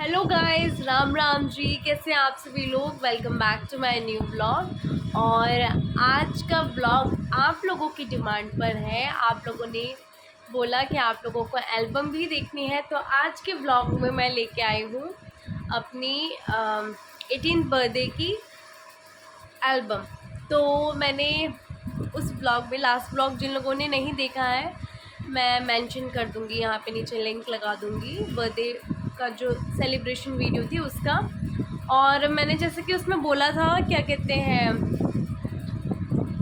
Hello guys, Ram Ram ji. कैसे हैं आप सभी लोग। Welcome back to my new blog. और आज का ब्लॉग आप लोगों की डिमांड पर है। आप लोगों ने बोला कि आप लोगों को एल्बम भी देखनी है, तो आज के ब्लॉग में मैं लेके आई हूँ अपनी 18th बर्थडे की एल्बम। तो मैंने उस ब्लॉग में, लास्ट ब्लॉग जिन लोगों ने नहीं देखा है, मैं मेंशन कर दूँगी, यहाँ पे नीचे लिंक लगा दूँगी, बर्थडे का जो सेलिब्रेशन वीडियो थी उसका। और मैंने जैसे कि उसमें बोला था, क्या कहते हैं,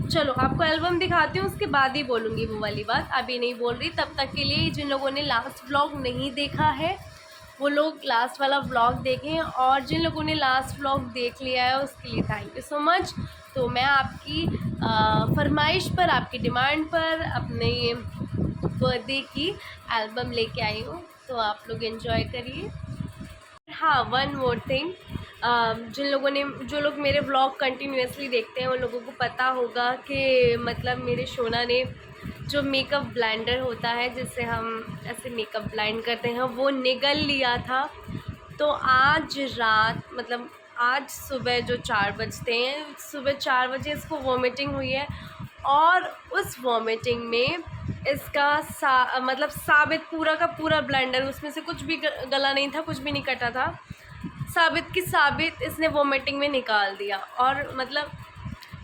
चलो आपको एल्बम दिखाती हूँ, उसके बाद ही बोलूँगी वो वाली बात, अभी नहीं बोल रही। तब तक के लिए जिन लोगों ने लास्ट ब्लॉग नहीं देखा है वो लोग लास्ट वाला ब्लॉग देखें, और जिन लोगों ने लास्ट ब्लॉग देख लिया है उसके लिए थैंक यू सो मच। तो मैं आपकी फरमाइश पर, आपकी डिमांड पर अपने बर्थडे की एल्बम लेके आई हूँ, तो आप लोग एंजॉय करिए। हाँ, वन मोर थिंग, जो लोग मेरे व्लॉग कंटिन्यूसली देखते हैं उन लोगों को पता होगा कि मतलब मेरे शोना ने जो मेकअप ब्लेंडर होता है जिससे हम ऐसे मेकअप ब्लेंड करते हैं वो निगल लिया था। तो आज रात, मतलब आज सुबह जो 4 बजते हैं, सुबह 4 बजे इसको वॉमिटिंग हुई है। और उस वॉमिटिंग में इसका मतलब साबित पूरा का पूरा ब्लेंडर, उसमें से कुछ भी गला नहीं था, कुछ भी नहीं कटा था, साबित की साबित इसने वोमिटिंग में निकाल दिया। और मतलब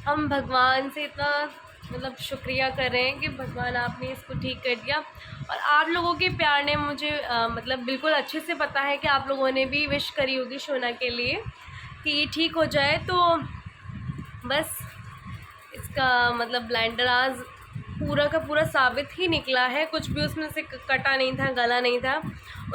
हम भगवान से इतना मतलब शुक्रिया कर रहे हैं कि भगवान आपने इसको ठीक कर दिया। और आप लोगों के प्यार ने मुझे मतलब बिल्कुल अच्छे से पता है कि आप लोगों ने भी विश करी होगी शोना के लिए कि ये ठीक हो जाए। तो बस इसका मतलब ब्लेंडर आज पूरा का पूरा साबित ही निकला है, कुछ भी उसमें से कटा नहीं था, गला नहीं था।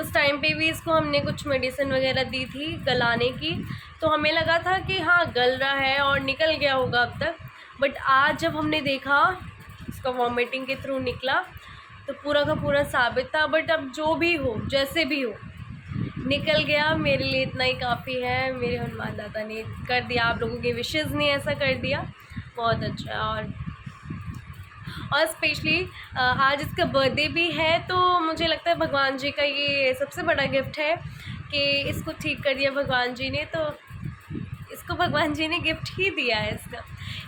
उस टाइम पे भी इसको हमने कुछ मेडिसिन वगैरह दी थी गलाने की, तो हमें लगा था कि हाँ गल रहा है और निकल गया होगा अब तक। बट आज जब हमने देखा उसका वॉमिटिंग के थ्रू निकला, तो पूरा का पूरा साबित था। बट अब जो भी हो, जैसे भी हो, निकल गया, मेरे लिए इतना ही काफ़ी है। मेरे हनुमान दादा ने कर दिया, आप लोगों के विशेज़ ने ऐसा कर दिया, बहुत अच्छा। और स्पेशली आज इसका बर्थडे भी है, तो मुझे लगता है भगवान जी का ये सबसे बड़ा गिफ्ट है कि इसको ठीक कर दिया भगवान जी ने। तो इसको भगवान जी ने गिफ्ट ही दिया है इसका।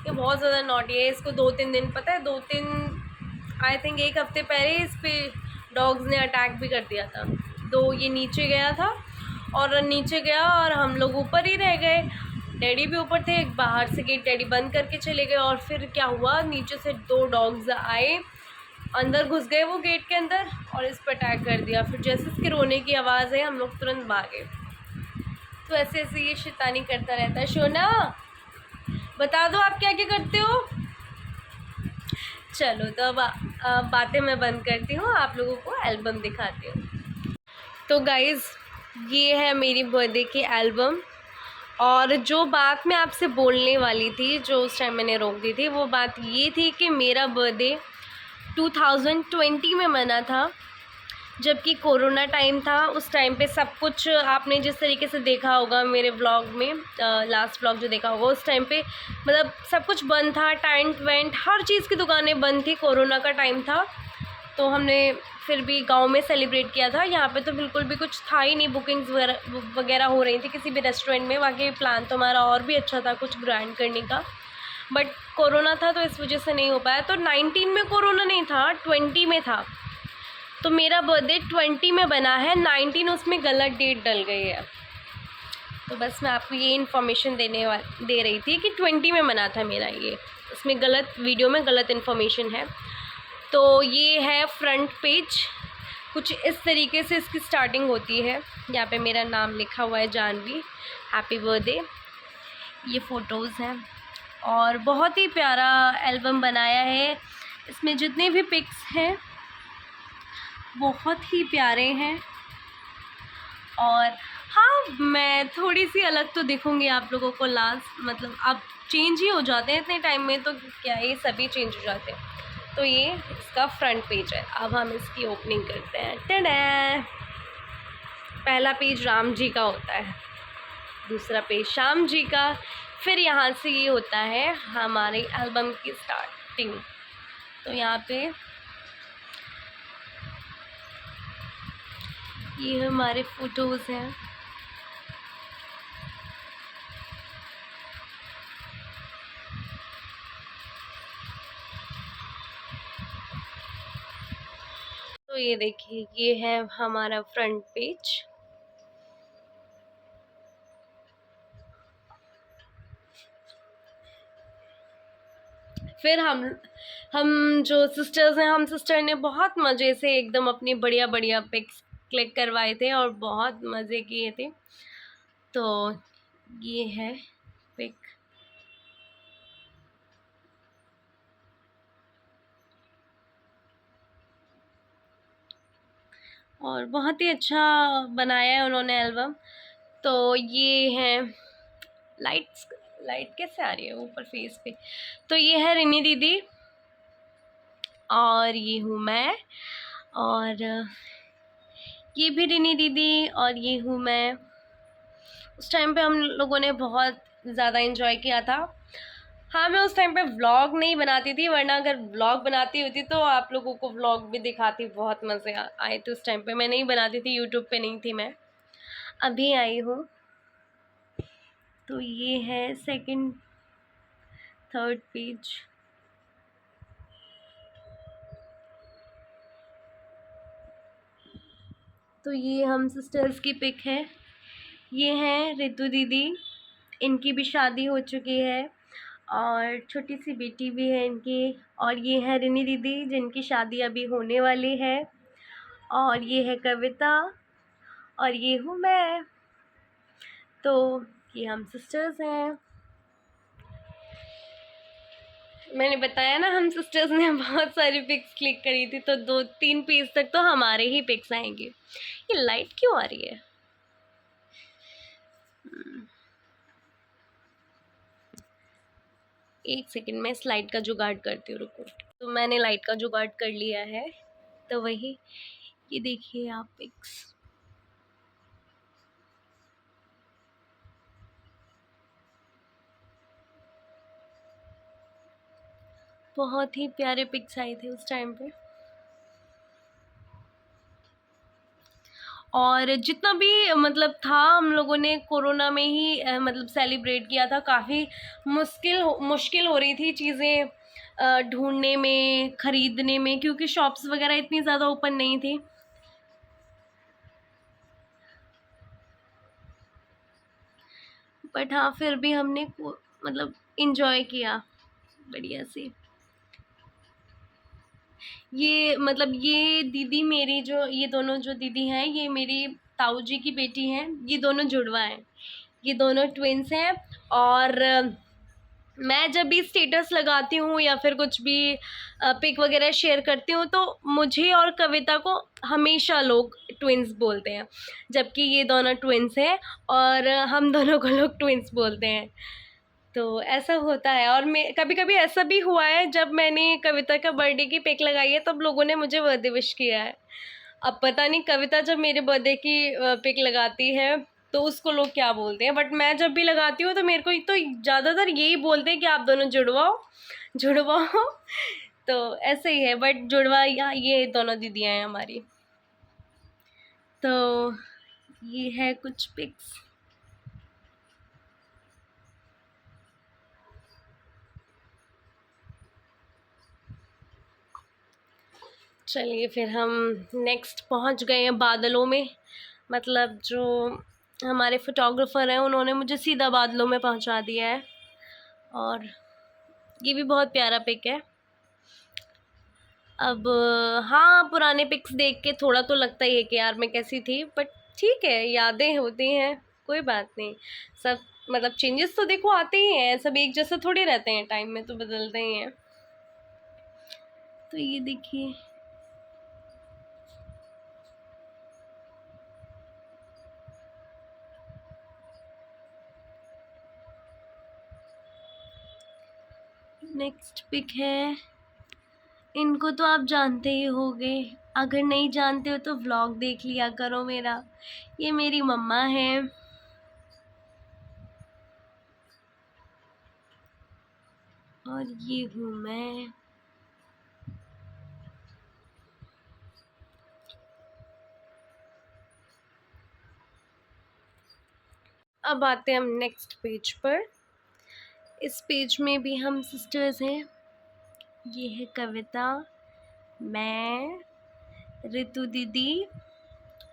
ये बहुत ज़्यादा नॉटी है, इसको 2-3 दिन, पता है 2-3 आई थिंक 1 हफ्ते पहले इस पर डॉग्स ने अटैक भी कर दिया था। तो ये नीचे गया था, और नीचे गया और हम लोग ऊपर ही रह गए। डैडी भी ऊपर थे, एक बाहर से गेट डैडी बंद करके चले गए। और फिर क्या हुआ, नीचे से 2 डॉग्स आए, अंदर घुस गए वो गेट के अंदर, और इस पर अटैक कर दिया। फिर जैसे इसके रोने की आवाज़ है, हम लोग तुरंत भागे। तो ऐसे ऐसे ये शैतानी करता रहता है। शोना, बता दो आप क्या क्या करते हो। चलो तो अब बातें मैं बंद करती हूँ, आप लोगों को एल्बम दिखाती हूँ। तो गाइज़, ये है मेरी बर्थडे की एल्बम। और जो बात मैं आपसे बोलने वाली थी, जो उस टाइम मैंने रोक दी थी, वो बात ये थी कि मेरा बर्थडे 2020 में मना था, जबकि कोरोना टाइम था। उस टाइम पे सब कुछ आपने जिस तरीके से देखा होगा मेरे व्लॉग में, लास्ट व्लॉग जो देखा होगा, उस टाइम पे मतलब सब कुछ बंद था, टेंट वेंट हर चीज़ की दुकानें बंद थी, कोरोना का टाइम था। तो हमने फिर भी गांव में सेलिब्रेट किया था। यहाँ पे तो बिल्कुल भी कुछ था ही नहीं, बुकिंग्स वगैरह हो रही थी किसी भी रेस्टोरेंट में। बाकी प्लान तो हमारा और भी अच्छा था कुछ ग्रैंड करने का, बट कोरोना था तो इस वजह से नहीं हो पाया। तो 19 में कोरोना नहीं था, 20 में था। तो मेरा बर्थडे 20 में बना है, 19 उसमें गलत डेट डल गई है। तो बस मैं आपको ये इन्फॉर्मेशन दे रही थी कि 20 में मना था मेरा ये, उसमें गलत वीडियो में गलत इन्फॉर्मेशन है। तो ये है फ्रंट पेज, कुछ इस तरीके से इसकी स्टार्टिंग होती है। यहाँ पे मेरा नाम लिखा हुआ है, जानवी, हैप्पी बर्थडे। ये फ़ोटोज़ हैं, और बहुत ही प्यारा एल्बम बनाया है। इसमें जितने भी पिक्स हैं बहुत ही प्यारे हैं। और हाँ, मैं थोड़ी सी अलग तो दिखूँगी आप लोगों को लास्ट, मतलब अब चेंज ही हो जाते हैं इतने टाइम में, तो क्या ये सभी चेंज हो जाते हैं। तो ये इसका फ्रंट पेज है। अब हम इसकी ओपनिंग करते हैं। टडा! पहला पेज राम जी का होता है, दूसरा पेज श्याम जी का, फिर यहाँ से ये होता है हमारे एल्बम की स्टार्टिंग। तो यहाँ पे ये हमारे फ़ोटोज़ हैं। तो ये देखिए, ये है हमारा फ्रंट पेज। फिर हम जो सिस्टर्स हैं, हम सिस्टर ने बहुत मज़े से एकदम अपनी बढ़िया बढ़िया पिक्स क्लिक करवाए थे और बहुत मज़े किए थे। तो ये है पिक। और बहुत ही अच्छा बनाया है उन्होंने एल्बम। तो ये है लाइट्स, लाइट कैसे आ रही है ऊपर फेस पे। तो ये है रिनी दीदी और ये हूँ मैं, और ये भी रिनी दीदी और ये हूँ मैं। उस टाइम पे हम लोगों ने बहुत ज़्यादा इन्जॉय किया था। हाँ, मैं उस टाइम पे व्लॉग नहीं बनाती थी, वरना अगर व्लॉग बनाती होती तो आप लोगों को व्लॉग भी दिखाती। बहुत मज़े आए थे उस टाइम पे। मैं नहीं बनाती थी, यूट्यूब पे नहीं थी मैं, अभी आई हूँ। तो ये है सेकंड थर्ड पेज। तो ये हम सिस्टर्स की पिक है। ये हैं रितु दीदी, इनकी भी शादी हो चुकी है और छोटी सी बेटी भी है इनकी। और ये है रिनी दीदी जिनकी शादी अभी होने वाली है। और ये है कविता और ये हूँ मैं। तो ये हम सिस्टर्स हैं। मैंने बताया ना, हम सिस्टर्स ने बहुत सारी पिक्स क्लिक करी थी, तो 2-3 पेज तक तो हमारे ही पिक्स आएंगे। ये लाइट क्यों आ रही है? एक सेकंड, मैं इस लाइट का जुगाड़ करती हूँ, रुको। तो मैंने लाइट का जुगाड़ कर लिया है। तो वही, ये देखिए आप पिक्स। बहुत ही प्यारे पिक्स आए थे उस टाइम पे। और जितना भी मतलब था, हम लोगों ने कोरोना में ही मतलब सेलिब्रेट किया था। काफ़ी मुश्किल हो रही थी चीज़ें ढूंढने में, ख़रीदने में, क्योंकि शॉप्स वगैरह इतनी ज़्यादा ओपन नहीं थी। बट हाँ, फिर भी हमने मतलब इंजॉय किया बढ़िया से। ये मतलब ये दीदी मेरी, जो ये दोनों जो दीदी हैं, ये मेरी ताऊ जी की बेटी हैं। ये दोनों जुड़वा हैं, ये दोनों ट्विंस हैं। और मैं जब भी स्टेटस लगाती हूँ या फिर कुछ भी पिक वगैरह शेयर करती हूँ, तो मुझे और कविता को हमेशा लोग ट्विंस बोलते हैं, जबकि ये दोनों ट्विंस हैं और हम दोनों को लोग ट्विंस बोलते हैं। तो ऐसा होता है। और मैं कभी कभी ऐसा भी हुआ है, जब मैंने कविता का बर्थडे की पिक लगाई है, तब लोगों ने मुझे बर्थडे विश किया है। अब पता नहीं कविता जब मेरे बर्थडे की पिक लगाती है तो उसको लोग क्या बोलते हैं, बट मैं जब भी लगाती हूँ तो मेरे को तो ज़्यादातर यही बोलते हैं कि आप दोनों जुड़वाओ जुड़वाओ। तो ऐसे ही है, बट जुड़वा यहाँ ये दोनों दीदियाँ हैं हमारी। तो ये है कुछ पिक्स। चलिए, फिर हम नेक्स्ट पहुंच गए हैं बादलों में। मतलब जो हमारे फोटोग्राफर हैं, उन्होंने मुझे सीधा बादलों में पहुंचा दिया है। और ये भी बहुत प्यारा पिक है। अब हाँ, पुराने पिक्स देख के थोड़ा तो लगता ही है कि यार मैं कैसी थी, बट ठीक है, यादें होती हैं, कोई बात नहीं। सब मतलब चेंजेस तो देखो आते ही हैं, सब एक जैसे थोड़ी रहते हैं, टाइम में तो बदलते ही हैं। तो ये देखिए, नेक्स्ट पिक है। इनको तो आप जानते ही होंगे, अगर नहीं जानते हो तो व्लॉग देख लिया करो मेरा। ये मेरी मम्मा है। और ये हूँ मैं। अब आते हैं हम नेक्स्ट पेज पर। इस पेज में भी हम सिस्टर्स हैं। ये है कविता, मैं, ऋतु दीदी,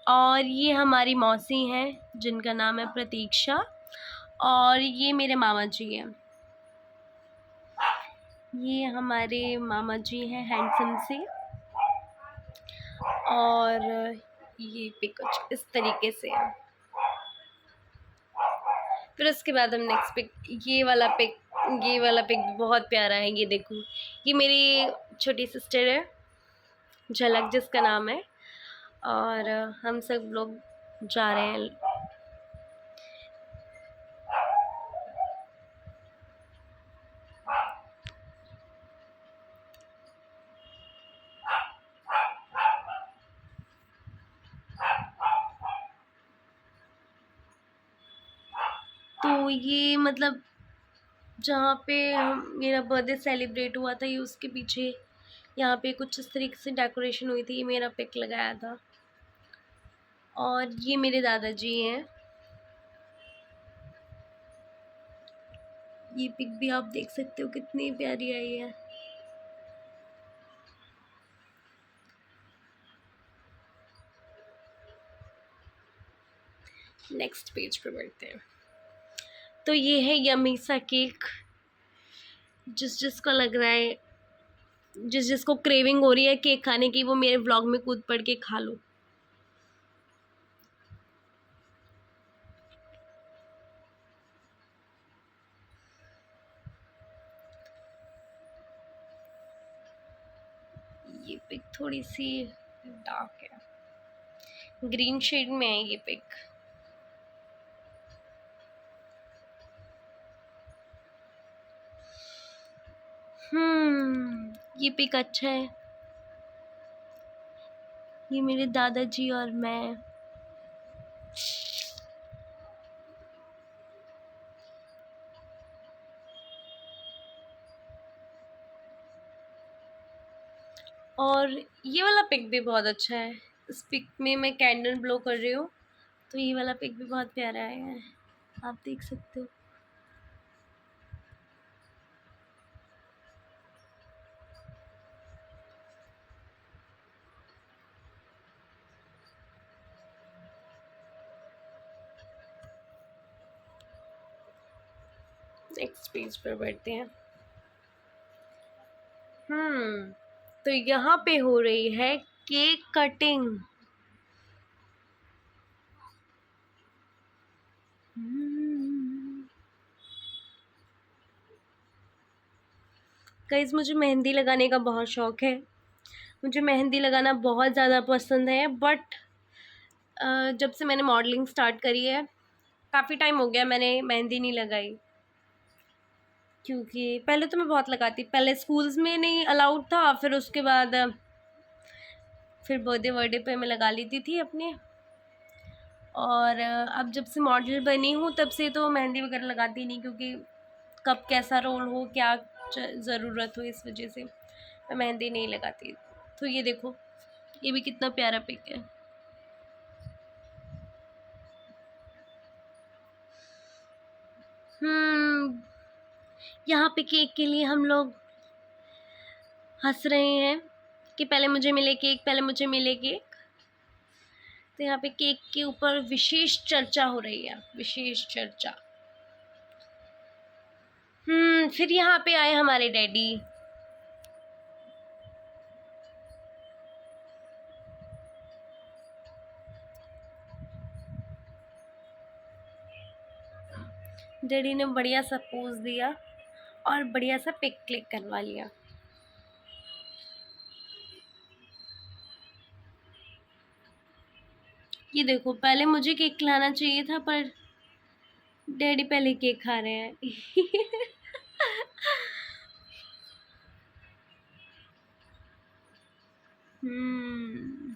और ये हमारी मौसी हैं जिनका नाम है प्रतीक्षा, और ये मेरे मामा जी हैं। ये हमारे मामा जी हैं हैंडसम से, और ये पिक कुछ इस तरीके से है। फिर उसके बाद हम नेक्स्ट पिक, ये वाला पिक भी बहुत प्यारा है। ये देखो, ये मेरी छोटी सिस्टर है, झलक जिसका नाम है, और हम सब लोग जा रहे हैं। तो ये मतलब जहाँ पे मेरा बर्थडे सेलिब्रेट हुआ था, ये उसके पीछे यहाँ पे कुछ इस तरीके से डेकोरेशन हुई थी, ये मेरा पिक लगाया था। और ये मेरे दादाजी हैं। ये पिक भी आप देख सकते हो कितनी प्यारी आई है। नेक्स्ट पेज पे बढ़ते हैं। तो ये है यम्मी सा केक, जिसको लग रहा है, जिसको क्रेविंग हो रही है केक खाने की, वो मेरे व्लॉग में कूद पड़ के खा लो। ये पिक थोड़ी सी डार्क है, ग्रीन शेड में है ये पिक। ये पिक अच्छा है। ये मेरे दादाजी और मैं। और ये वाला पिक भी बहुत अच्छा है। इस पिक में मैं कैंडल ब्लो कर रही हूँ, तो ये वाला पिक भी बहुत प्यारा आया है, आप देख सकते हो। नेक्स्ट पेज पर बढ़ते हैं। तो यहाँ पे हो रही है केक कटिंग। गाइस, मुझे मेहंदी लगाने का बहुत शौक है। मुझे मेहंदी लगाना बहुत ज़्यादा पसंद है, बट जब से मैंने मॉडलिंग स्टार्ट करी है, काफ़ी टाइम हो गया मैंने मेहंदी नहीं लगाई। क्योंकि पहले तो मैं बहुत लगाती, पहले स्कूल्स में नहीं अलाउड था, फिर उसके बाद फिर बर्थडे पे मैं लगा लेती थी अपने। और अब जब से मॉडल बनी हूँ तब से तो मेहंदी वगैरह लगाती नहीं, क्योंकि कब कैसा रोल हो, क्या ज़रूरत हो, इस वजह से मैं मेहंदी नहीं लगाती। तो ये देखो, ये भी कितना प्यारा पिक है। यहाँ पे केक के लिए हम लोग हंस रहे हैं कि पहले मुझे मिले केक, पहले मुझे मिले केक। तो यहाँ पे केक के ऊपर विशेष चर्चा हो रही है, विशेष चर्चा। फिर यहाँ पे आए हमारे डैडी। डैडी ने बढ़िया सा पोज दिया और बढ़िया सा पिक क्लिक करवा लिया। ये देखो, पहले मुझे केक खिलाना चाहिए था, पर डैडी पहले केक खा रहे हैं। हम्म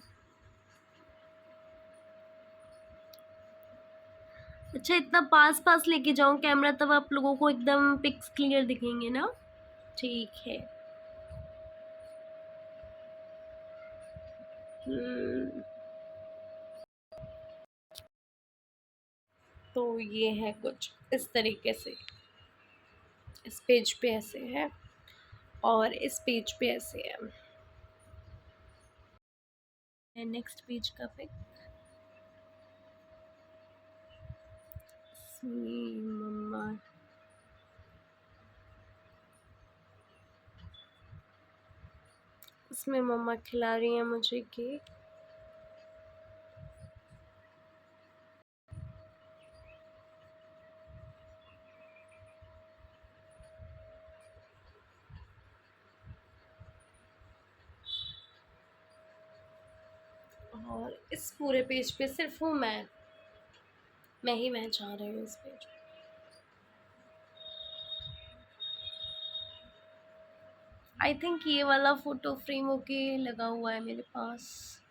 अच्छा, इतना पास पास लेके जाऊं कैमरा, तब आप लोगों को एकदम पिक्स क्लियर दिखेंगे ना। ठीक है। हम्म तो ये है कुछ इस तरीके से, इस पेज पे ऐसे है और इस पेज पे ऐसे है। नेक्स्ट पेज का पिक। मम्मा, इसमें मम्मा खिला रही हैं मुझे केक। और इस पूरे पेज पे सिर्फ हूँ मैं ही मैं चाह रही हूँ इस पेज। आई थिंक ये वाला फ़ोटो फ्रेम होके लगा हुआ है मेरे पास।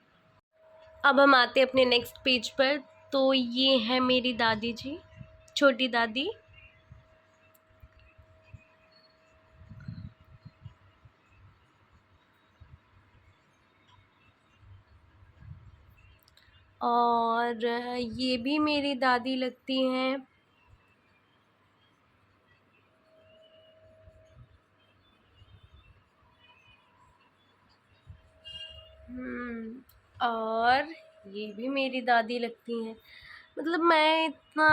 अब हम आते हैं अपने नेक्स्ट पेज पर। तो ये है मेरी दादी जी, छोटी दादी। और ये भी मेरी दादी लगती हैं। और ये भी मेरी दादी लगती हैं। मतलब मैं इतना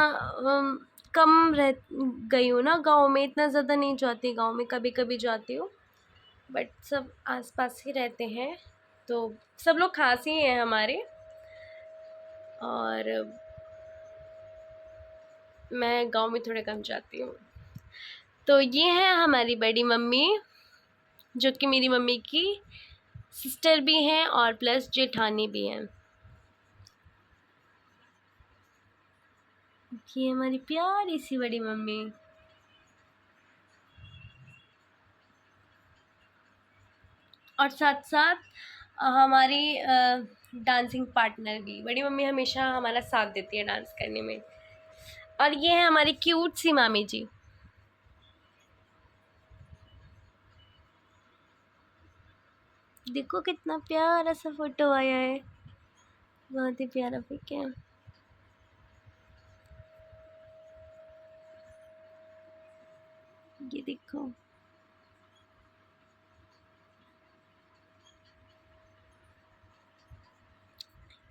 कम रह गई हूँ ना गांव में, इतना ज़्यादा नहीं जाती गांव में, कभी कभी जाती हूँ, बट सब आसपास ही रहते हैं, तो सब लोग खास ही हैं हमारे। और मैं गांव में थोड़े कम जाती हूँ। तो ये है हमारी बड़ी मम्मी, जो कि मेरी मम्मी की सिस्टर भी हैं और प्लस जेठानी भी हैं। ये हमारी प्यारी सी बड़ी मम्मी। और साथ साथ हमारी डांसिंग पार्टनर भी, बड़ी मम्मी हमेशा हमारा साथ देती है डांस करने में। और ये है हमारी क्यूट सी मामी जी। देखो कितना प्यारा सा फोटो आया है, बहुत ही प्यारा पिक है। ये देखो,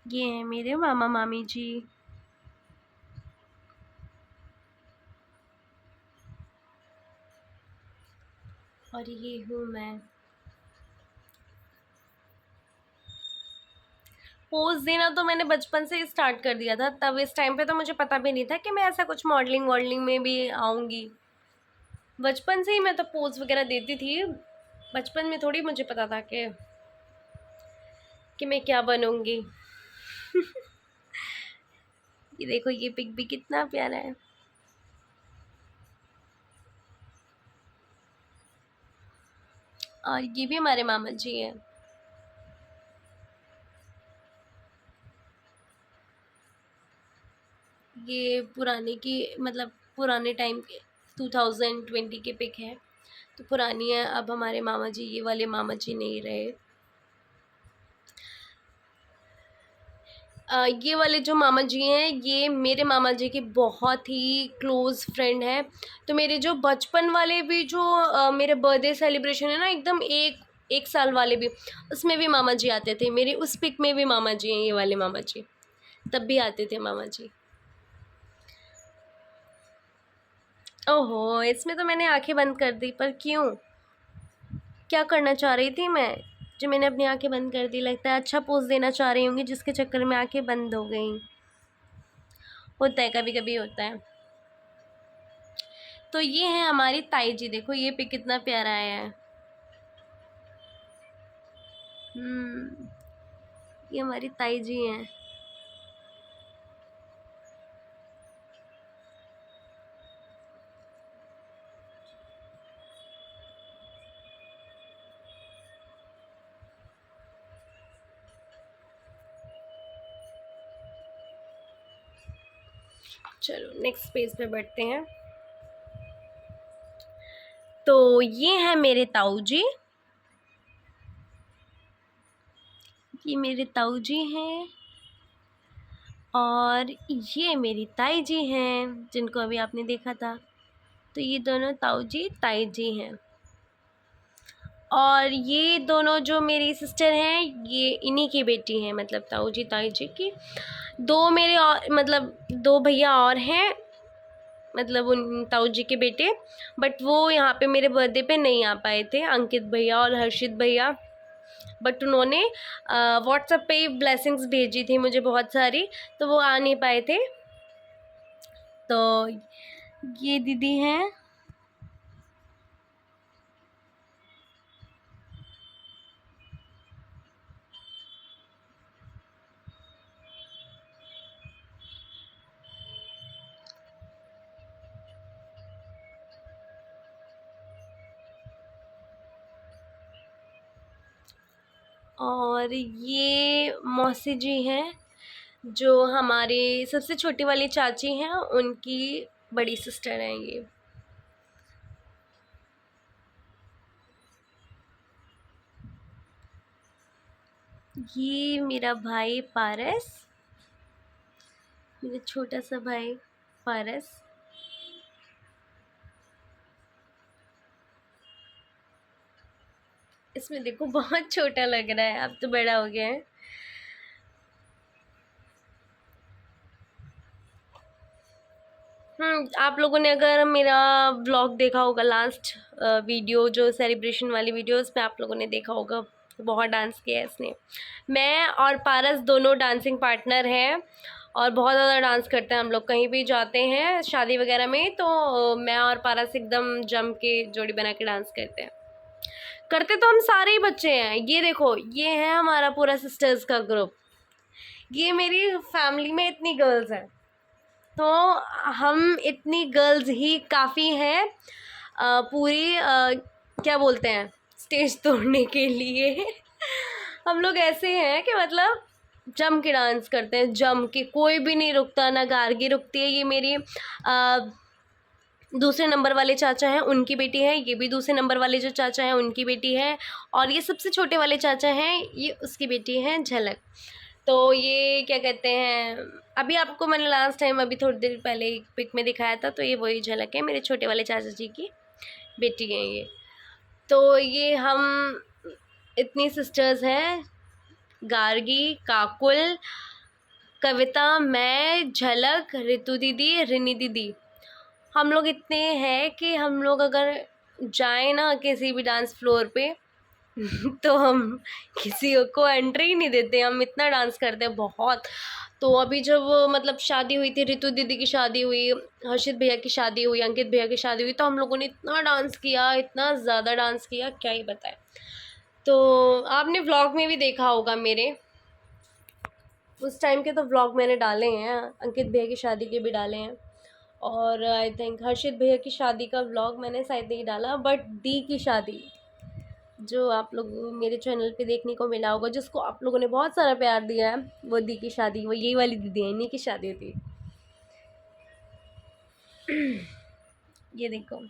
ये है मेरे मामा मामी जी। और ये हूँ मैं। पोज देना तो मैंने बचपन से ही स्टार्ट कर दिया था, तब इस टाइम पे तो मुझे पता भी नहीं था कि मैं ऐसा कुछ मॉडलिंग वॉडलिंग में भी आऊँगी। बचपन से ही मैं तो पोज वगैरह देती थी। बचपन में थोड़ी मुझे पता था कि मैं क्या बनूंगी। ये देखो, ये पिक भी कितना प्यारा है। और ये भी हमारे मामा जी हैं। ये पुराने की, मतलब पुराने टाइम के 2020 के पिक है, तो पुरानी है। अब हमारे मामा जी, ये वाले मामा जी नहीं रहे। ये वाले जो मामा जी हैं, ये मेरे मामा जी के बहुत ही क्लोज़ फ्रेंड हैं। तो मेरे जो बचपन वाले भी जो मेरे बर्थडे सेलिब्रेशन है ना, एकदम एक एक साल वाले भी, उसमें भी मामा जी आते थे। मेरी उस पिक में भी मामा जी हैं, ये वाले मामा जी, तब भी आते थे मामा जी। ओहो, इसमें तो मैंने आंखें बंद कर दी, पर क्यों? क्या करना चाह रही थी मैं, जो मैंने अपनी आंखें बंद कर दी? लगता है अच्छा पोज देना चाह रही होंगी, जिसके चक्कर में आंखें बंद हो गई। होता है, कभी कभी होता है। तो ये है हमारी ताई जी। देखो ये पिक कितना प्यारा आया है। ये हमारी ताई जी हैं। चलो नेक्स्ट पेज पे बढ़ते हैं। तो ये है मेरे ताऊ जी। ये मेरे ताऊ जी हैं। और ये मेरी ताई जी हैं, जिनको अभी आपने देखा था। तो ये दोनों ताऊ जी ताई जी हैं। और ये दोनों जो मेरी सिस्टर हैं ये इन्हीं की बेटी हैं, मतलब ताऊ जी ताई जी की। दो मेरे और मतलब दो भैया और हैं, मतलब उन ताऊ जी के बेटे, बट वो यहाँ पे मेरे बर्थडे पे नहीं आ पाए थे, अंकित भैया और हर्षित भैया। बट उन्होंने व्हाट्सएप पे ब्लेसिंग्स भेजी थी मुझे बहुत सारी, तो वो आ नहीं पाए थे। तो ये दीदी हैं। और ये मौसी जी हैं, जो हमारी सबसे छोटी वाली चाची हैं, उनकी बड़ी सिस्टर हैं ये। ये मेरा भाई पारस, मेरा छोटा सा भाई पारस। इसमें देखो बहुत छोटा लग रहा है, अब तो बड़ा हो गया है। आप लोगों ने अगर मेरा व्लॉग देखा होगा, लास्ट वीडियो जो सेलिब्रेशन वाली वीडियो, उसमें आप लोगों ने देखा होगा बहुत डांस किया है इसने। मैं और पारस दोनों डांसिंग पार्टनर हैं और बहुत ज़्यादा डांस करते हैं हम लोग। कहीं भी जाते हैं शादी वगैरह में तो मैं और पारस एकदम जम के जोड़ी बना के डांस करते हैं। करते तो हम सारे ही बच्चे हैं। ये देखो, ये है हमारा पूरा सिस्टर्स का ग्रुप। ये मेरी फैमिली में इतनी गर्ल्स हैं, तो हम इतनी गर्ल्स ही काफ़ी हैं पूरी क्या बोलते हैं, स्टेज तोड़ने के लिए। हम लोग ऐसे हैं कि मतलब जम के डांस करते हैं, जम के, कोई भी नहीं रुकता, ना गार्गी रुकती है। ये मेरी दूसरे नंबर वाले चाचा हैं, उनकी बेटी है। ये भी दूसरे नंबर वाले जो चाचा हैं उनकी बेटी है। और ये सबसे छोटे वाले चाचा हैं, ये उसकी बेटी हैं झलक। तो ये क्या कहते हैं, अभी आपको मैंने लास्ट टाइम अभी थोड़ी देर पहले एक पिक में दिखाया था, तो ये वही झलक है, मेरे छोटे वाले चाचा जी की बेटी हैं ये। तो ये हम इतनी सिस्टर्स हैं, गार्गी, काकुल, कविता, मैं, झलक, रितु दीदी, रिनी दीदी। हम लोग इतने हैं कि हम लोग अगर जाएं ना किसी भी डांस फ्लोर पे तो हम किसी को एंट्री ही नहीं देते, हम इतना डांस करते हैं बहुत। तो अभी जब मतलब शादी हुई थी, रितु दीदी की शादी हुई, हर्षित भैया की शादी हुई, अंकित भैया की शादी हुई, तो हम लोगों ने इतना डांस किया, इतना ज़्यादा डांस किया, क्या ही बताएं। तो आपने व्लॉग में भी देखा होगा मेरे उस टाइम के, तो व्लॉग मैंने डाले हैं, अंकित भैया की शादी के भी डाले हैं। और आई थिंक हर्षित भैया की शादी का व्लॉग मैंने शायद नहीं डाला, बट दी की शादी जो आप लोग मेरे चैनल पे देखने को मिला होगा, जिसको आप लोगों ने बहुत सारा प्यार दिया है, वो दी की शादी, वो यही वाली दीदी है, इन्हीं की शादी थी। ये देखो,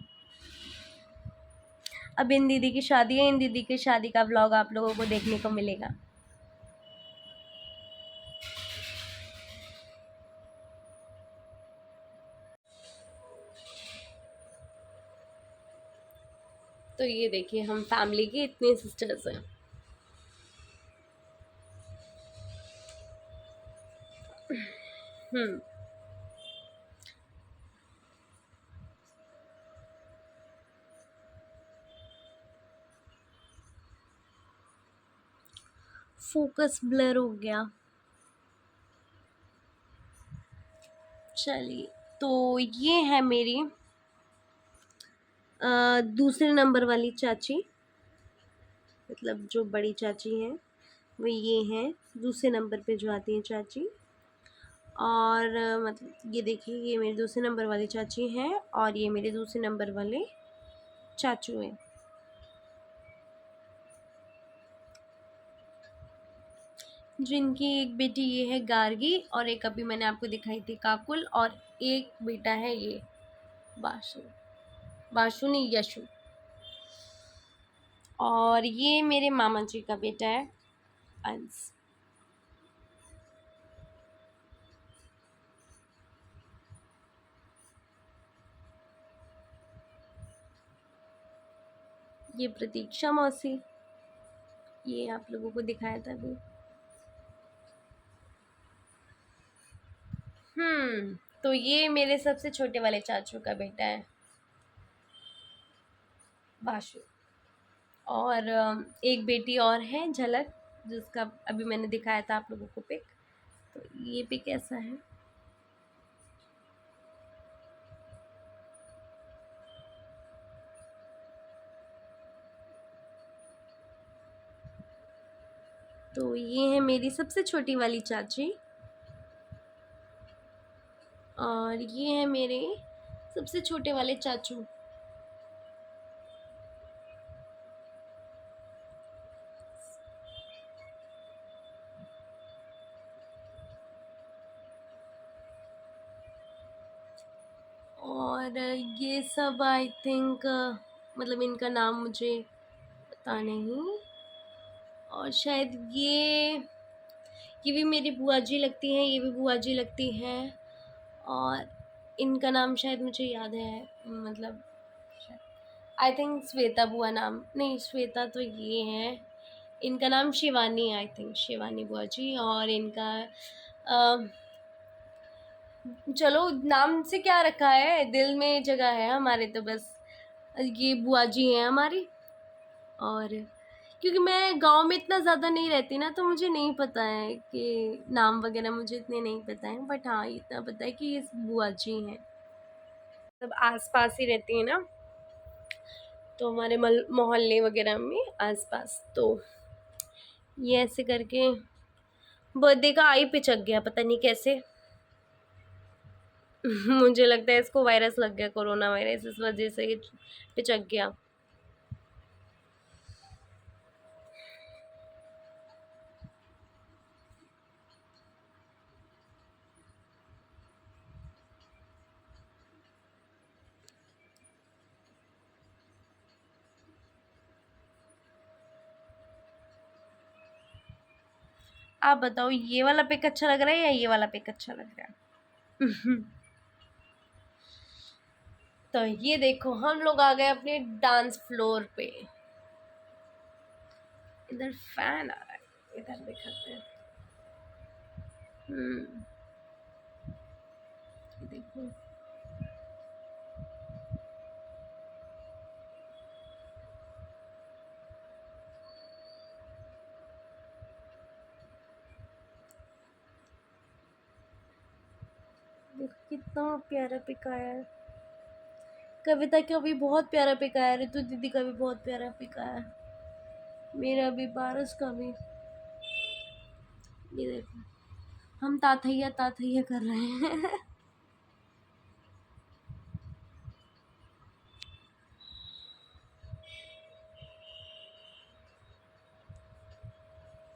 अब इन दीदी की शादी है, इन दीदी की शादी का व्लॉग आप लोगों को देखने को मिलेगा। तो ये देखिए, हम फैमिली की इतनी सिस्टर्स हैं। हम्म फोकस ब्लर हो गया। चलिए, तो ये है मेरी दूसरे नंबर वाली चाची, मतलब जो बड़ी चाची हैं वो ये हैं, दूसरे नंबर पे जो आती हैं चाची। और मतलब ये देखिए, ये मेरे दूसरे नंबर वाली चाची हैं और ये मेरे दूसरे नंबर वाले चाचू हैं। जिनकी एक बेटी ये है गार्गी, और एक अभी मैंने आपको दिखाई थी काकुल, और एक बेटा है ये बाशु, बाशु नहीं यशु। और ये मेरे मामा जी का बेटा है अंश। ये प्रतीक्षा मौसी, ये आप लोगों को दिखाया था अभी। तो ये मेरे सबसे छोटे वाले चाचू का बेटा है, बाशु। और एक बेटी और है, झलक, जिसका अभी मैंने दिखाया था आप लोगों को पिक। तो ये पिक ऐसा है। तो ये है मेरी सबसे छोटी वाली चाची, और ये है मेरे सबसे छोटे वाले चाचू। और ये सब आई थिंक, मतलब इनका नाम मुझे पता नहीं। और शायद ये भी मेरी बुआ जी लगती हैं, ये भी बुआ जी लगती हैं। और इनका नाम शायद मुझे याद है, मतलब आई थिंक श्वेता बुआ नाम, नहीं श्वेता तो ये है। इनका नाम शिवानी है, आई थिंक शिवानी बुआ जी। और इनका चलो नाम से क्या रखा है, दिल में जगह है हमारे, तो बस ये बुआ जी हैं हमारी। और क्योंकि मैं गांव में इतना ज़्यादा नहीं रहती ना, तो मुझे नहीं पता है कि नाम वगैरह मुझे इतने नहीं पता है, बट हाँ इतना पता है कि ये बुआ जी हैं। सब आस पास ही रहती हैं ना, तो हमारे मोहल्ले वगैरह में आस पास। तो ये ऐसे करके बर्थडे का आई पिचक गया, पता नहीं कैसे। मुझे लगता है इसको वायरस लग गया, कोरोना वायरस, इस वजह से ये पिचक गया। आप बताओ ये वाला पिक अच्छा लग रहा है या ये वाला पिक अच्छा लग रहा है? तो ये देखो हम लोग आ गए अपने डांस फ्लोर पे। इधर फैन आ रहा है, इधर दिखाते हैं। ये देखो, देखो कितना प्यारा पिक आया है। कविता का भी बहुत प्यारा पिक आया, ऋतु दीदी का भी बहुत प्यारा पिक आया, मेरा भी, पारस का भी। ये देखो हम ताथैया ताथैया कर रहे हैं।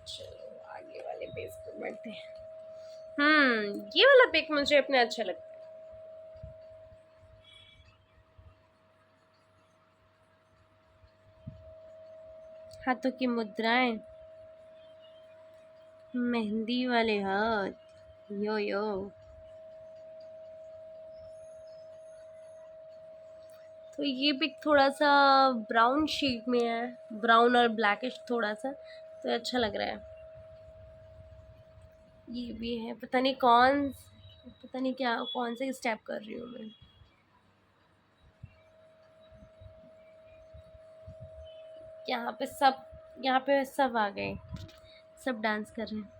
चलो आगे वाले पेज पर बढ़ते हैं। ये वाला पिक मुझे अपने अच्छा लगता है। हाथों की मुद्राएं, मेहंदी वाले हाथ, यो यो। तो ये पिक थोड़ा सा ब्राउन शेड में है, ब्राउन और ब्लैकिश थोड़ा सा, तो अच्छा लग रहा है। ये भी है, पता नहीं क्या, कौन से स्टेप कर रही हूँ मैं। यहाँ पे सब आ गए, सब डांस कर रहे हैं,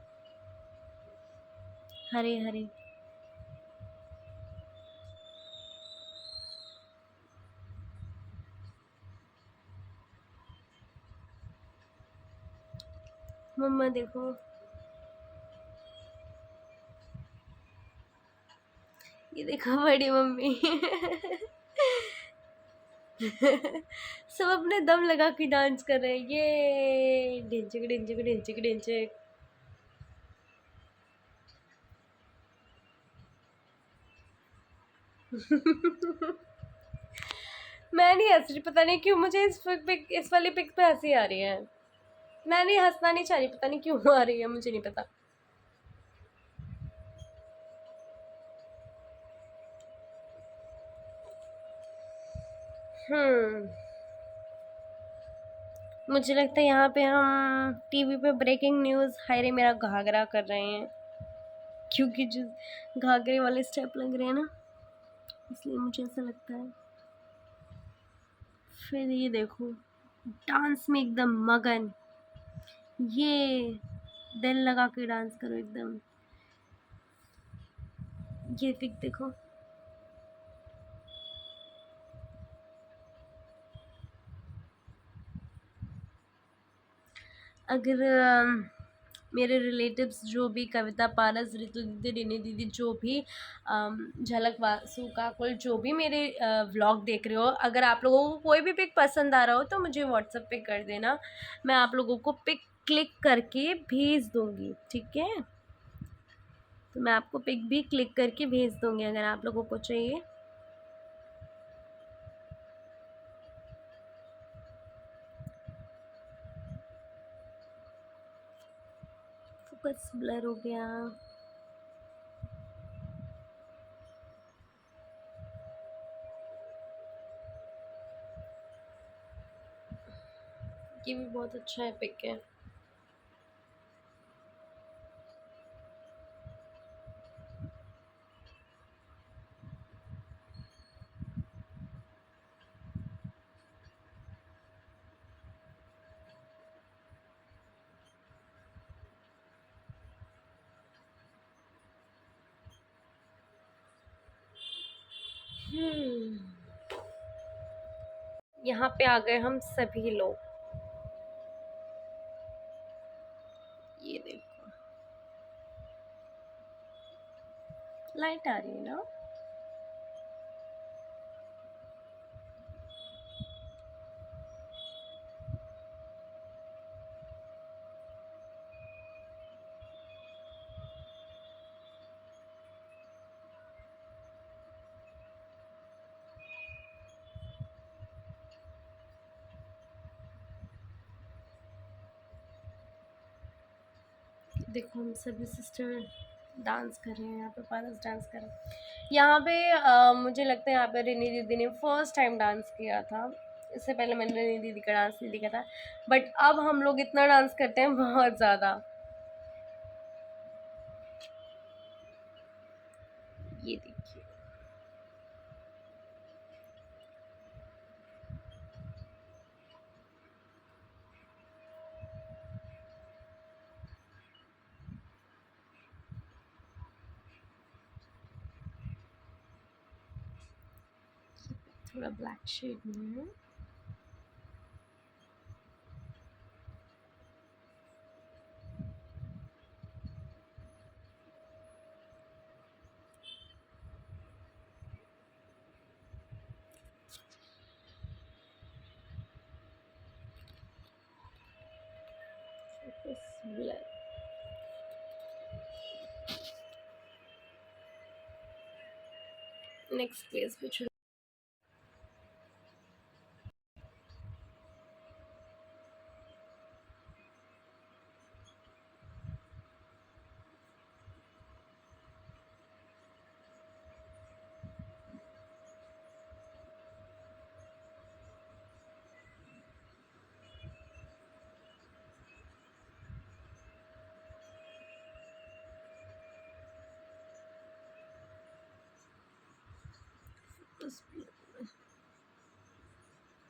हरे हरे। मम्मा देखो, ये देखो बड़ी मम्मी। सब अपने दम लगा के डांस कर रहे हैं, ये ढिंचक ढिंचक ढिंचक ढिंचक। मैं नहीं हंस रही, पता नहीं क्यों मुझे इस वाली पिक पे हंसी आ रही है। मैं नहीं हंसना नहीं चाह रही, पता नहीं क्यों आ रही है, मुझे नहीं पता। हम्म मुझे लगता है यहाँ पे हम टीवी पे ब्रेकिंग न्यूज़ हाय रे मेरा घाघरा कर रहे हैं, क्योंकि जो घाघरे वाले स्टेप लग रहे हैं ना, इसलिए मुझे ऐसा लगता है। फिर ये देखो, डांस में एकदम मगन, ये दिल लगा के डांस करो एकदम। ये पिक देखो, अगर मेरे रिलेटिव्स जो भी कविता पारस, ऋतु दीदी, रिनी दीदी, जो भी झलक वासु काकुल, जो भी मेरे व्लॉग देख रहे हो, अगर आप लोगों को कोई भी पिक पसंद आ रहा हो तो मुझे व्हाट्सएप पे कर देना, मैं आप लोगों को पिक क्लिक करके भेज दूँगी, ठीक है? तो मैं आपको पिक भी क्लिक करके भेज दूँगी अगर आप लोगों को चाहिए। फोकस ब्लर हो गया। ये भी बहुत अच्छा है, पिक है। यहाँ पे आ गए हम सभी लोग, ये देखो लाइट आ रही है ना। देखो हम सभी सिस्टर डांस कर रहे हैं, यहाँ पे पारस डांस कर रहे हैं। यहाँ पे मुझे लगता है यहाँ पे रिनी दीदी ने फर्स्ट टाइम डांस किया था, इससे पहले मैंने रिनी दीदी का डांस नहीं देखा था, बट अब हम लोग इतना डांस करते हैं बहुत ज़्यादा। ये देखिए, थोड़ा ब्लैक शेड में है। नेक्स्ट पेज पे चलो।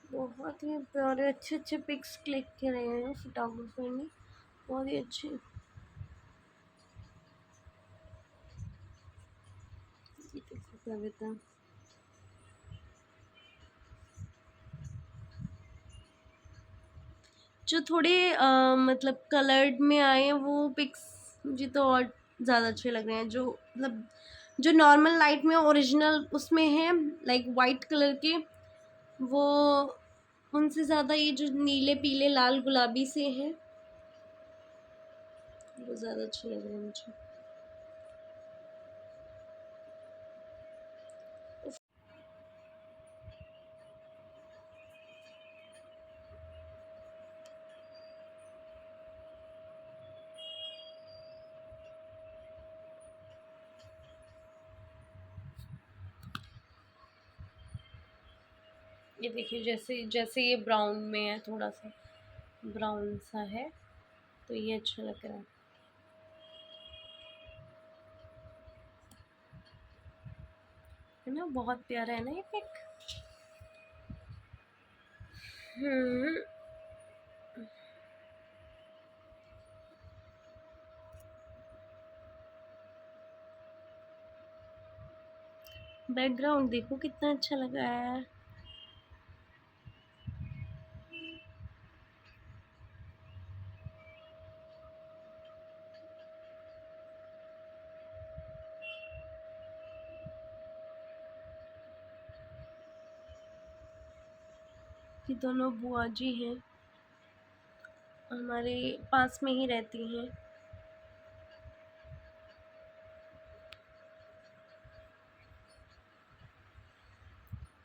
बहुत ही प्यारे अच्छे अच्छे पिक्स क्लिक करे हैं फोटोग्राफर ने, बहुत ही अच्छे। ये देखो कविता, जो थोड़े मतलब कलर्ड में आए हैं वो पिक्स मुझे तो और ज़्यादा अच्छे लग रहे हैं, जो मतलब जो नॉर्मल लाइट में ओरिजिनल उसमें है लाइक वाइट कलर के, वो उनसे ज़्यादा ये जो नीले पीले लाल गुलाबी से हैं वो ज़्यादा अच्छे लग रहे हैं मुझे। ये देखिए, जैसे जैसे ये ब्राउन में है थोड़ा सा, ब्राउन सा है, तो ये अच्छा लग रहा है ना, बहुत प्यारा है ना ये पिक। हम्म। बैकग्राउंड देखो कितना अच्छा लगा है। ये दोनों बुआ जी हैं, हमारे पास में ही रहती हैं।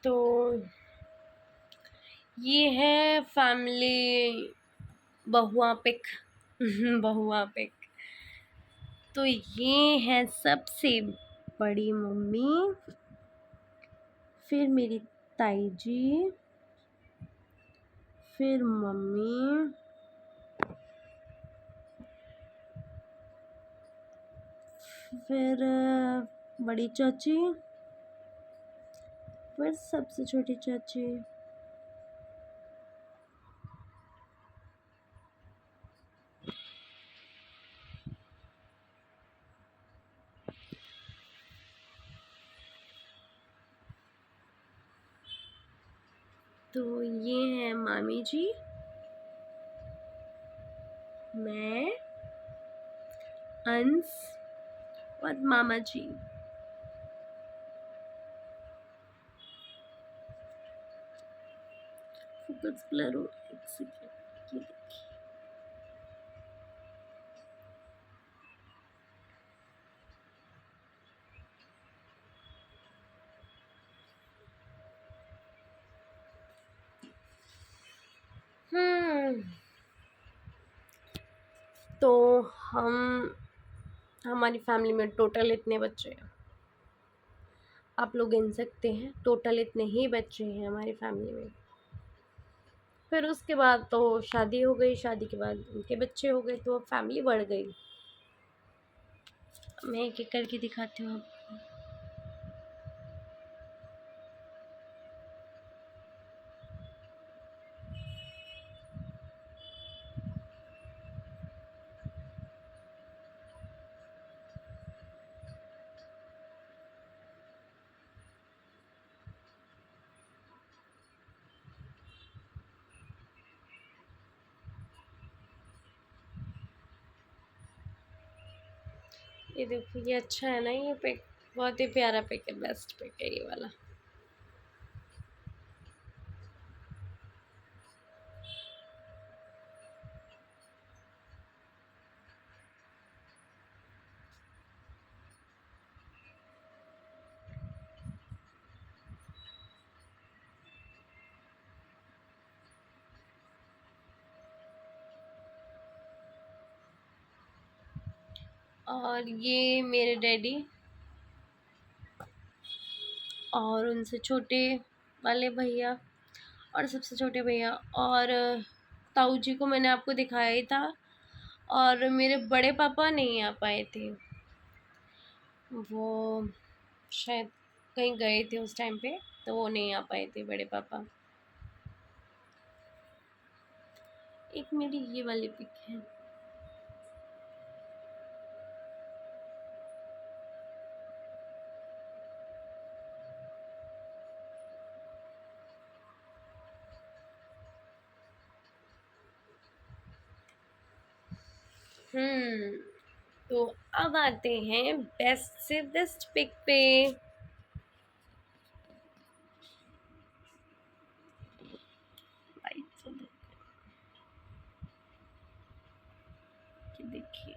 तो ये है फैमिली बहुआ पिक। बहुआ पिक। तो ये है सबसे बड़ी मम्मी, फिर मेरी ताई जी, फिर मम्मी, फिर बड़ी चाची, फिर सबसे छोटी चाची। तो ये है मामी जी, मैं, अंश और मामा जी। फोकस ब्लर हो रहा है, एक सेकंड, ये देखिए। हम्म। तो हम हमारी फैमिली में टोटल इतने बच्चे हैं, आप लोग गिन सकते हैं, टोटल इतने ही बच्चे हैं हमारी फैमिली में। फिर उसके बाद तो शादी हो गई, शादी के बाद उनके बच्चे हो गए, तो अब फैमिली बढ़ गई। मैं एक एक करके दिखाती हूँ आपको। ये देखो, ये अच्छा है ना ये पिक, बहुत ही प्यारा पिक है, बेस्ट पिक है ये वाला। और ये मेरे डैडी और उनसे छोटे वाले भैया और सबसे छोटे भैया, और ताऊ जी को मैंने आपको दिखाया ही था। और मेरे बड़े पापा नहीं आ पाए थे, वो शायद कहीं गए थे उस टाइम पे, तो वो नहीं आ पाए थे बड़े पापा। एक मेरी ये वाली पिक है। हम्म। तो अब आते हैं बेस्ट से बेस्ट पिक पे। देखिए,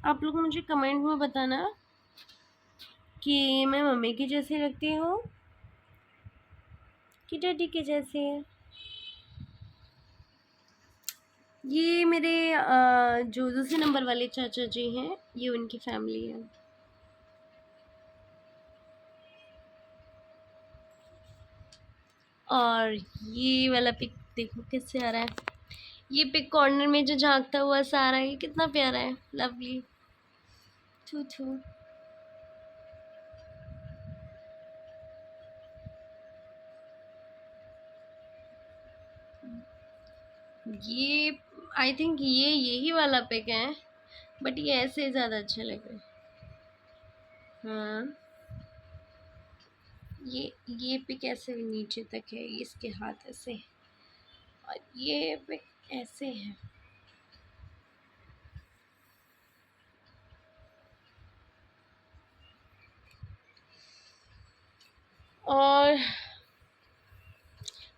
आप लोग मुझे कमेंट में बताना कि मैं मम्मी की जैसी लगती हूँ कि डैडी के जैसे। ये मेरे जो दूसरे नंबर वाले चाचा जी हैं, ये उनकी फैमिली है। और ये वाला पिक देखो कैसे आ रहा है। ये पिक कॉर्नर में जो झांकता हुआ सा आ रहा है, ये कितना प्यारा है, लवली। थू थू। ये आई थिंक ये यही वाला पिक है, बट ये ऐसे ज़्यादा अच्छा लग रहा है। हाँ, ये पिक ऐसे नीचे तक है, इसके हाथ ऐसे, और ये पिक ऐसे है। और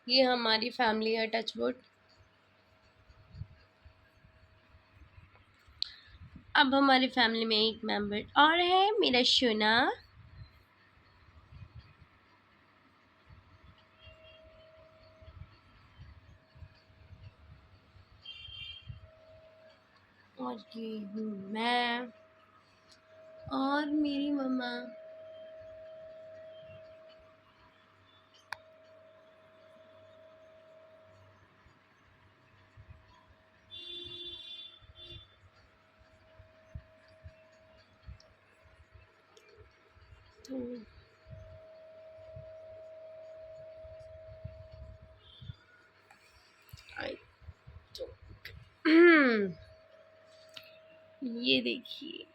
ये हमारी फैमिली है, टचवुड। अब हमारी फैमिली में एक मेंबर और है, मेरा शोना। और ये हूँ मैं और मेरी मम्मा। तो आई तो ये देखिए।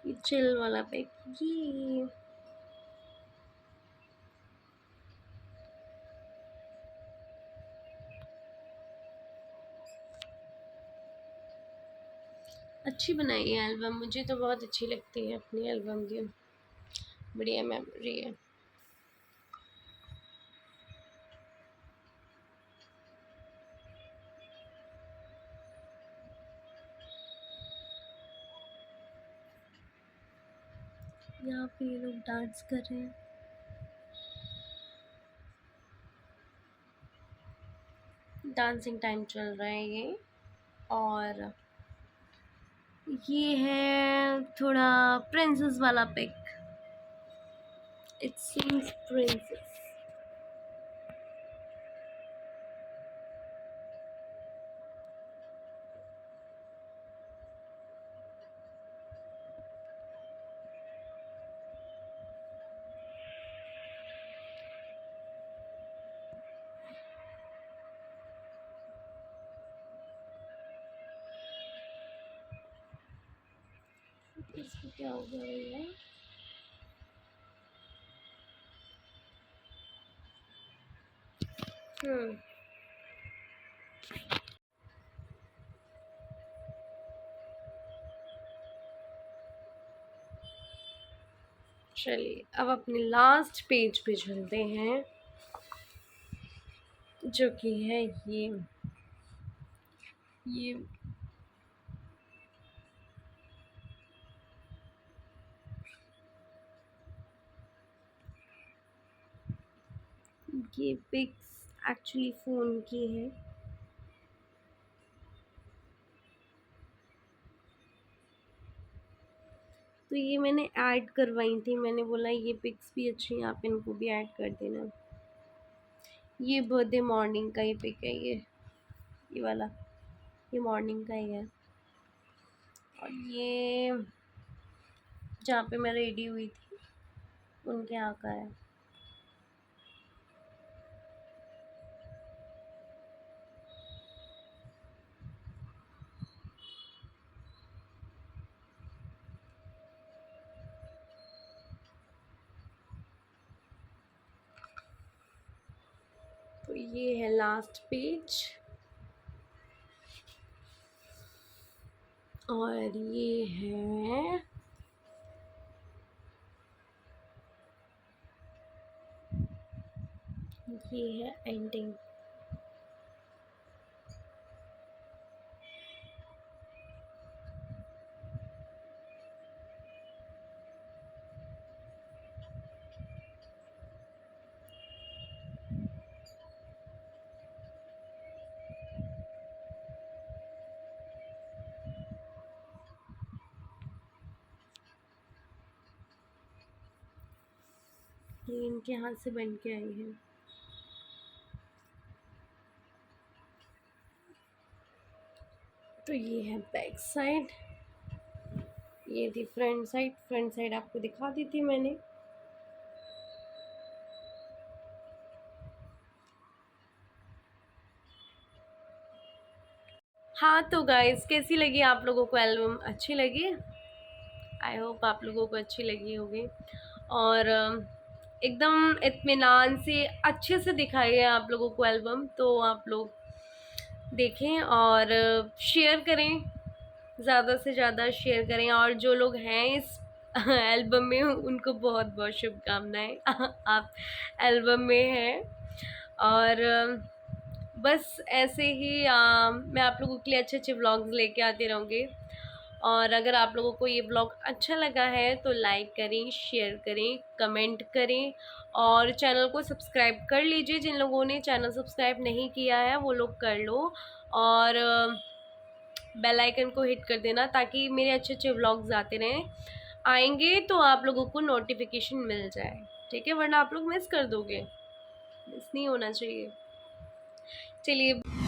ये चिल वाला पिक, ये अच्छी बनाई है एल्बम, मुझे तो बहुत अच्छी लगती है अपनी एल्बम की। बढ़िया मेमोरी है। यहाँ पे ये लोग डांस कर रहे हैं। डांसिंग टाइम चल रहा है ये। और ये है थोड़ा प्रिंसेस वाला पिक। It seems princess. इसको क्या हो गया भैया? हम्म चलिए अब अपने लास्ट पेज पे चलते हैं, जो कि है ये ये पिक्स एक्चुअली फ़ोन की है। तो ये मैंने ऐड करवाई थी, मैंने बोला ये पिक्स भी अच्छी हैं, आप इनको भी ऐड कर देना। ये बर्थडे मॉर्निंग का ही पिक है, ये वाला, ये मॉर्निंग का ही है। और ये जहाँ पे मैं रेडी हुई थी उनके यहाँ का है। तो ये है लास्ट पेज। और ये है एंडिंग। ये इनके हाथ से बन के आई है। तो ये है बैक साइड, ये थी फ्रंट साइड। फ्रंट साइड आपको दिखा दी थी मैंने। हाँ तो गाइस, कैसी लगी आप लोगों को एल्बम? अच्छी लगी? आई होप आप लोगों को अच्छी लगी होगी। और एकदम इत्मीनान से अच्छे से दिखाई है आप लोगों को एल्बम, तो आप लोग देखें और शेयर करें, ज़्यादा से ज़्यादा शेयर करें। और जो लोग हैं इस एल्बम में, उनको बहुत बहुत शुभकामनाएं। आप एल्बम में हैं। और बस ऐसे ही मैं आप लोगों के लिए अच्छे अच्छे व्लॉग्स लेके आती रहूँगी। और अगर आप लोगों को ये व्लॉग अच्छा लगा है तो लाइक करें, शेयर करें, कमेंट करें और चैनल को सब्सक्राइब कर लीजिए। जिन लोगों ने चैनल सब्सक्राइब नहीं किया है वो लोग कर लो। और बेल आइकन को हिट कर देना ताकि मेरे अच्छे अच्छे व्लॉग्स आते रहें। आएंगे तो आप लोगों को नोटिफिकेशन मिल जाए, ठीक है? वरना आप लोग मिस कर दोगे। मिस नहीं होना चाहिए। चलिए।